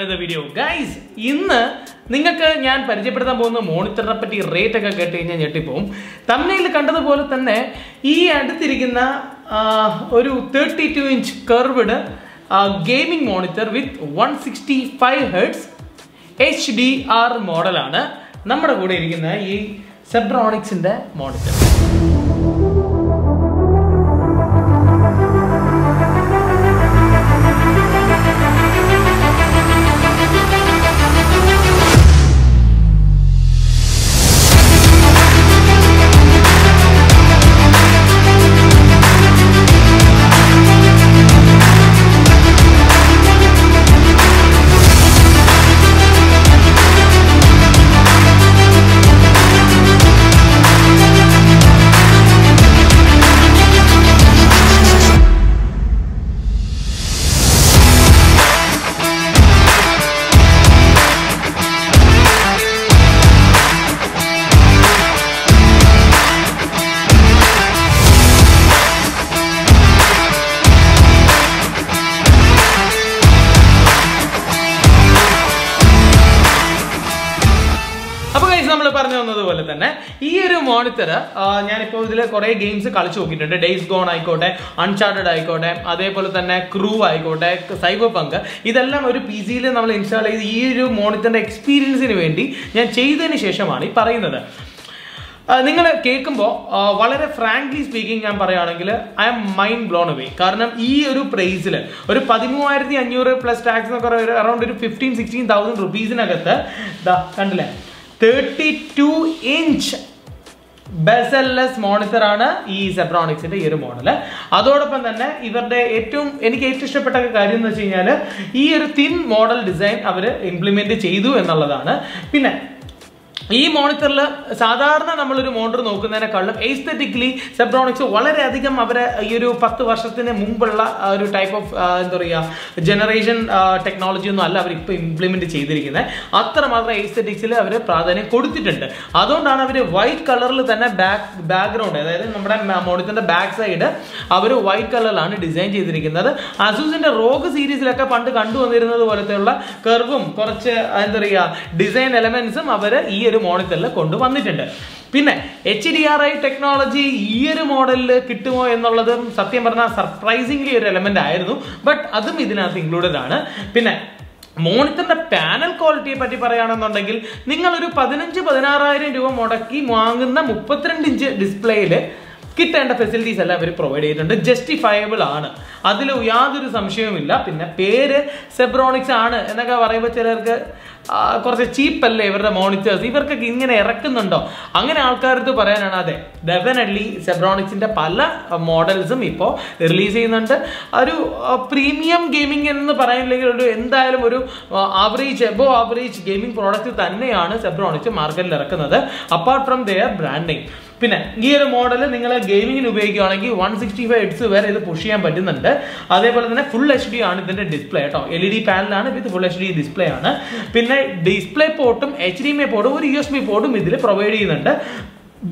another video. Guys, ഇന്ന് നിങ്ങൾക്ക് ഞാൻ പരിചയപ്പെടുത്താൻ പോകുന്ന മോണിറ്ററിനെ പറ്റി റേറ്റ് ഒക്കെ കേട്ട് കഴിഞ്ഞാൽ ഞെട്ടിപ്പോവും. തംബ്നെയിലിൽ കണ്ടതുപോലെ തന്നെ ഈ അടുത്തിരിക്കുന്ന ഒരു 32-inch curved gaming monitor with 165 Hz HDR മോഡലാണ് നമ്മുടെ കൂടെ ഇരിക്കുന്ന ഈ Zebronicsന്റെ മോണിറ്റർ. പറഞ്ഞതുപോലെ തന്നെ ഈ ഒരു മോണിറ്റർ ഞാനിപ്പോൾ ഇതിൽ കുറേ ഗെയിംസ് കളിച്ചു നോക്കിയിട്ടുണ്ട്. ഡേയ്സ് ഗോൺ ആയിക്കോട്ടെ, അൺചാർട്ടഡ് ആയിക്കോട്ടെ, അതേപോലെ തന്നെ ക്രൂ ആയിക്കോട്ടെ, സൈബർ പങ്ക്, ഇതെല്ലാം ഒരു പി സിയിൽ നമ്മൾ ഇൻസ്റ്റാൾ ചെയ്ത് ഈ ഒരു മോണിറ്ററിന്റെ എക്സ്പീരിയൻസിന് വേണ്ടി ഞാൻ ചെയ്തതിന് ശേഷമാണ് ഈ പറയുന്നത്. നിങ്ങൾ കേൾക്കുമ്പോൾ വളരെ ഫ്രാങ്ക്ലി സ്പീക്കിംഗ് ഞാൻ പറയുകയാണെങ്കിൽ I M mind blown away. കാരണം ഈ ഒരു പ്രൈസിൽ ഒരു 13,500 പ്ലസ് ടാക്സ് എന്നൊക്കെ അറൗണ്ട് ഒരു 15,000-16,000 റുപ്പീസിനകത്ത് കണ്ടില്ലേ 32-inch bezel-less മോണിറ്റർ ആണ് ഈ Zebronicsന്റെ ഈ ഒരു മോഡൽ. അതോടൊപ്പം തന്നെ ഇവരുടെ എനിക്ക് ഏറ്റവും ഇഷ്ടപ്പെട്ട കാര്യം എന്ന് വെച്ച് കഴിഞ്ഞാൽ ഈ ഒരു തിൻ മോഡൽ ഡിസൈൻ അവർ ഇംപ്ലിമെന്റ് ചെയ്തു എന്നുള്ളതാണ്. പിന്നെ ഈ മോണിറ്ററിൽ സാധാരണ നമ്മളൊരു മോണിറ്റർ നോക്കുന്നതിനേക്കാളും എസ്തെറ്റിക്കലി Zebronics വളരെയധികം അവരെ ഈ ഒരു 10 വർഷത്തിന് മുമ്പുള്ള ഒരു ടൈപ്പ് ഓഫ് എന്താ പറയുക ജനറേഷൻ ടെക്നോളജി ഒന്നും അല്ല അവർ ഇപ്പോൾ ഇംപ്ലിമെന്റ് ചെയ്തിരിക്കുന്നത്. അത്രമാത്രം എസ്തെറ്റിക്സിൽ അവർ പ്രാധാന്യം കൊടുത്തിട്ടുണ്ട്. അതുകൊണ്ടാണ് അവർ വൈറ്റ് കളറിൽ തന്നെ ബാക്ക്ഗ്രൗണ്ട്, അതായത് നമ്മുടെ മോണിറ്ററിന്റെ ബാക്ക് സൈഡ് അവർ വൈറ്റ് കളറിലാണ് ഡിസൈൻ ചെയ്തിരിക്കുന്നത്. അസൂസിന്റെ റോഗ് സീരീസിലൊക്കെ പണ്ട് കണ്ടുവന്നിരുന്നത് പോലത്തെയുള്ള കർവും കുറച്ച് എന്താ പറയുക ഡിസൈൻ എലമെന്റ്സും അവർ ഈ ഒരു മോണിറ്ററിൽ കൊണ്ടുവന്നിട്ടുണ്ട്. പിന്നെ HDRI ടെക്നോളജി ഈ ഒരു മോഡലിൽ കിട്ടുമോ എന്നുള്ളത് സത്യം പറഞ്ഞാൽ സർപ്രൈസിംഗ്ലി ഒരു എലമെന്റ് ആയിരുന്നു. ബട്ട് അതും ഇതിനകത്ത് ഇൻക്ലൂഡഡ് ആണ്. പിന്നെ മോണിറ്ററിന്റെ പാനൽ ക്വാളിറ്റിയെ പറ്റി പറയുകയാണെന്നുണ്ടെങ്കിൽ നിങ്ങളൊരു 15,000-16,000 രൂപ മുടക്കി വാങ്ങുന്ന 32-inch ഡിസ്പ്ലേയിൽ കിട്ടേണ്ട ഫെസിലിറ്റീസ് എല്ലാം അവർ പ്രൊവൈഡ് ചെയ്തിട്ടുണ്ട്. ജസ്റ്റിഫയബിൾ ആണ്, അതിൽ യാതൊരു സംശയവുമില്ല. പിന്നെ പേര് Zebronics ആണ് എന്നൊക്കെ പറയുമ്പോൾ ചിലർക്ക് കുറച്ച് ചീപ്പല്ലേ ഇവരുടെ മോണിറ്റേഴ്സ്, ഇവർക്കൊക്കെ ഇങ്ങനെ ഇറക്കുന്നുണ്ടോ അങ്ങനെ ആൾക്കാർക്ക് പറയാനാണ്. അതെ, ഡെഫിനറ്റ്ലി Zebronicsന്റെ പല മോഡൽസും ഇപ്പോൾ റിലീസ് ചെയ്യുന്നുണ്ട്. ഒരു പ്രീമിയം ഗെയിമിംഗ് എന്ന് പറയുന്നില്ലെങ്കിൽ ഒരു എന്തായാലും ഒരു എബോ ആവറേജ് ഗെയിമിംഗ് പ്രോഡക്റ്റ് തന്നെയാണ് Zebronics മാർക്കറ്റിൽ ഇറക്കുന്നത്, അപ്പാർട്ട് ഫ്രം ദെയർ ബ്രാൻഡിങ്. പിന്നെ ഈ ഒരു മോഡൽ നിങ്ങൾ ഗെയിമിങ്ങിന് ഉപയോഗിക്കുകയാണെങ്കിൽ 165 Hz വരെ ഇത് പുഷ് ചെയ്യാൻ പറ്റുന്നുണ്ട്. അതേപോലെ തന്നെ ഫുൾ HD ആണ് ഇതിന്റെ ഡിസ്പ്ലേ കേട്ടോ. LED പാനലാണ് വിത്ത് ഫുൾ HD ഡിസ്പ്ലേ ആണ്. പിന്നെ ഡിസ്പ്ലേ പോർട്ടും HDMI പോർട്ടും ഒരു USB പോർട്ടും ഇതിൽ പ്രൊവൈഡ് ചെയ്യുന്നുണ്ട്.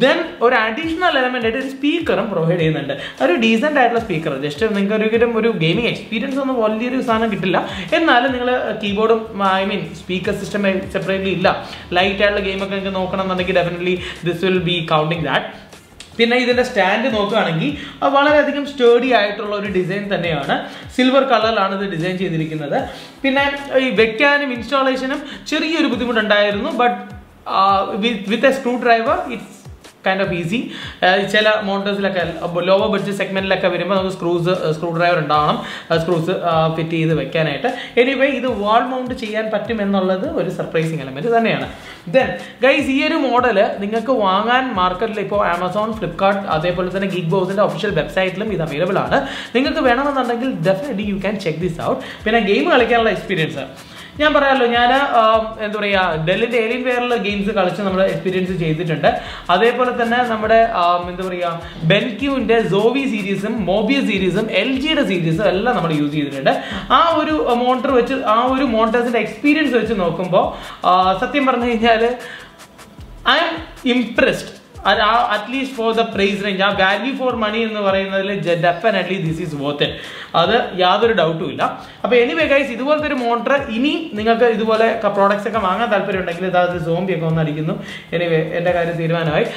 ദെൻ ഒരു അഡീഷണൽ എലമെന്റ് ആയിട്ട് ഒരു സ്പീക്കറും പ്രൊവൈഡ് ചെയ്യുന്നുണ്ട്. ഒരു ഡീസെന്റ് ആയിട്ടുള്ള സ്പീക്കർ. ജസ്റ്റ് നിങ്ങൾക്ക് ഒരിക്കലും ഒരു ഗെയിമിംഗ് എക്സ്പീരിയൻസ് ഒന്നും വലിയൊരു സാധനം കിട്ടില്ല. എന്നാലും നിങ്ങൾ കീബോർഡും സ്പീക്കർ സിസ്റ്റം സെപ്പറേറ്റ്ലി ഇല്ല. ലൈറ്റ് ആയിട്ടുള്ള ഗെയിമൊക്കെ നിങ്ങൾക്ക് നോക്കണം എന്നുണ്ടെങ്കിൽ definitely this will be counting that. പിന്നെ ഇതിന്റെ സ്റ്റാൻഡ് നോക്കുകയാണെങ്കിൽ വളരെയധികം സ്റ്റേഡി ആയിട്ടുള്ള ഒരു ഡിസൈൻ തന്നെയാണ്. സിൽവർ കളറിലാണ് ഇത് ഡിസൈൻ ചെയ്തിരിക്കുന്നത്. പിന്നെ ഈ വെക്കാനും ഇൻസ്റ്റാളേഷനും ചെറിയൊരു ബുദ്ധിമുട്ടുണ്ടായിരുന്നു. But with a screw driver it's kind of easy. ചില മോണിറ്റേഴ്സിലൊക്കെ ലോവർ ബഡ്ജറ്റ് സെഗ്മെന്റിലൊക്കെ വരുമ്പോൾ നമുക്ക് സ്ക്രൂ ഡ്രൈവർ ഉണ്ടാവണം, സ്ക്രൂസ് ഫിറ്റ് ചെയ്ത് വെക്കാനായിട്ട്. എനിവേ ഇത് വാൾ മൗണ്ട് ചെയ്യാൻ പറ്റും എന്നുള്ളത് ഒരു സർപ്രൈസിങ് എലമെന്റ് തന്നെയാണ്. ദെൻ ഗൈസ് ഈ ഒരു മോഡൽ നിങ്ങൾക്ക് വാങ്ങാൻ മാർക്കറ്റിൽ ഇപ്പോൾ ആമസോൺ, ഫ്ലിപ്കാർട്ട്, അതേപോലെ തന്നെ GeekBoZന്റെ ഒഫീഷ്യൽ വെബ്സൈറ്റിലും ഇത് അവൈലബിൾ ആണ്. നിങ്ങൾക്ക് വേണമെന്നുണ്ടെങ്കിൽ definitely you can check this out. പിന്നെ ഗെയിം കളിക്കാനുള്ള എക്സ്പീരിയൻസ് ഞാൻ പറയാമല്ലോ, ഞാൻ എന്താ പറയുക ഡെല്ലിൻ്റെ ഏലിയൻ വെയറിൽ ഗെയിംസ് കളിച്ച് നമ്മൾ എക്സ്പീരിയൻസ് ചെയ്തിട്ടുണ്ട്. അതേപോലെ തന്നെ നമ്മുടെ എന്താ പറയുക ബെൻക്യൂവിൻ്റെ സോവി സീരീസും മോബിയസ് സീരീസും LGയുടെ സീരീസും എല്ലാം നമ്മൾ യൂസ് ചെയ്തിട്ടുണ്ട്. ആ ഒരു മോണിറ്റർ വെച്ച് ആ ഒരു മോണിറ്റേഴ്സിൻ്റെ എക്സ്പീരിയൻസ് വെച്ച് നോക്കുമ്പോൾ സത്യം പറഞ്ഞു കഴിഞ്ഞാൽ I am impressed. At least for the price range, ആ വാല്യൂ ഫോർ മണി എന്ന് പറയുന്നതിൽ definitely this is worth it. അത് യാതൊരു ഡൗട്ടും ഇല്ല. അപ്പോൾ എനിവേ ഗൈസ്, ഇതുപോലത്തെ ഒരു മോട്ടർ ഇനി നിങ്ങൾക്ക് ഇതുപോലെ പ്രോഡക്ട്സ് ഒക്കെ വാങ്ങാൻ താല്പര്യം ഉണ്ടെങ്കിൽ ഇതായത് സോംബിയൊക്കെ വന്നടിക്കുന്നു. എനിവേ എൻ്റെ കാര്യം തീരുമാനമായി.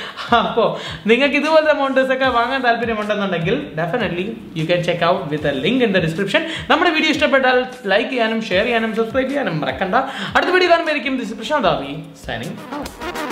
അപ്പോൾ നിങ്ങൾക്ക് ഇതുപോലത്തെ മോണ്ടേഴ്സ് ഒക്കെ വാങ്ങാൻ താല്പര്യമുണ്ടെന്നുണ്ടെങ്കിൽ definitely you can check out with a link in the description. നമ്മുടെ വീഡിയോ ഇഷ്ടപ്പെട്ടാൽ ലൈക്ക് ചെയ്യാനും ഷെയർ ചെയ്യാനും സബ്സ്ക്രൈബ് ചെയ്യാനും മറക്കണ്ട. അടുത്ത വീഡിയോ കാണുമ്പോഴേക്കും ദിസ് ഇസ് പ്രശാന്ത് ആവി സൈനിങ് ഔട്ട്.